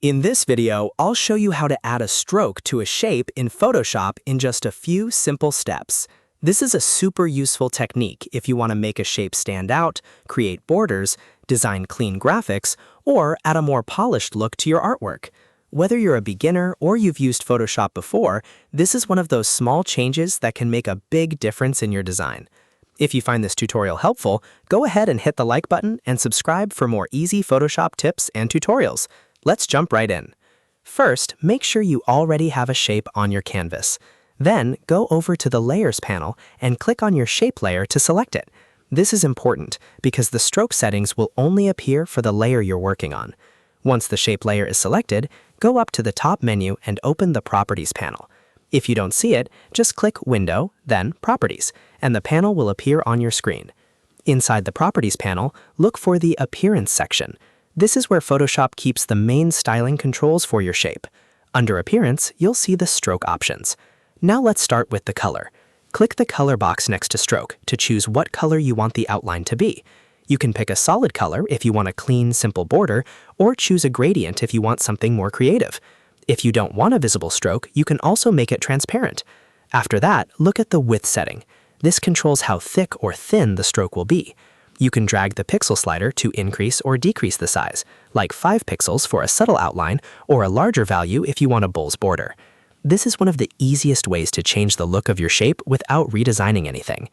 In this video, I'll show you how to add a stroke to a shape in Photoshop in just a few simple steps. This is a super useful technique if you want to make a shape stand out, create borders, design clean graphics, or add a more polished look to your artwork. Whether you're a beginner or you've used Photoshop before, this is one of those small changes that can make a big difference in your design. If you find this tutorial helpful, go ahead and hit the like button and subscribe for more easy Photoshop tips and tutorials. Let's jump right in. First, make sure you already have a shape on your canvas. Then, go over to the Layers panel and click on your shape layer to select it. This is important because the stroke settings will only appear for the layer you're working on. Once the shape layer is selected, go up to the top menu and open the Properties panel. If you don't see it, just click Window, then Properties, and the panel will appear on your screen. Inside the Properties panel, look for the Appearance section. This is where Photoshop keeps the main styling controls for your shape. Under Appearance, you'll see the stroke options. Now let's start with the color. Click the color box next to stroke to choose what color you want the outline to be. You can pick a solid color if you want a clean, simple border, or choose a gradient if you want something more creative. If you don't want a visible stroke, you can also make it transparent. After that, look at the width setting. This controls how thick or thin the stroke will be. You can drag the pixel slider to increase or decrease the size, like 5 pixels for a subtle outline or a larger value if you want a bull's border. This is one of the easiest ways to change the look of your shape without redesigning anything.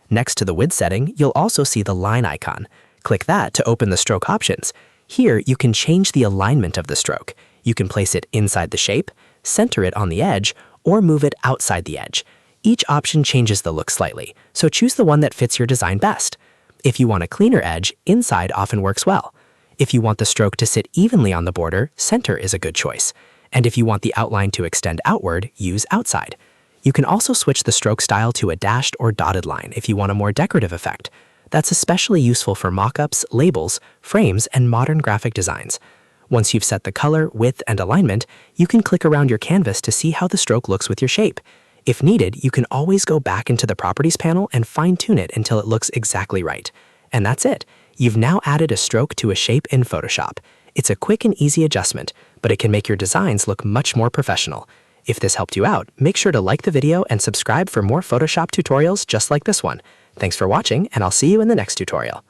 Next to the width setting, you'll also see the line icon. Click that to open the stroke options. Here, you can change the alignment of the stroke. You can place it inside the shape, center it on the edge, or move it outside the edge. Each option changes the look slightly, so choose the one that fits your design best. If you want a cleaner edge, inside often works well. If you want the stroke to sit evenly on the border, center is a good choice. And if you want the outline to extend outward, use outside. You can also switch the stroke style to a dashed or dotted line if you want a more decorative effect. That's especially useful for mockups, labels, frames, and modern graphic designs. Once you've set the color, width, and alignment, you can click around your canvas to see how the stroke looks with your shape. If needed, you can always go back into the Properties panel and fine-tune it until it looks exactly right. And that's it. You've now added a stroke to a shape in Photoshop. It's a quick and easy adjustment, but it can make your designs look much more professional. If this helped you out, make sure to like the video and subscribe for more Photoshop tutorials just like this one. Thanks for watching, and I'll see you in the next tutorial.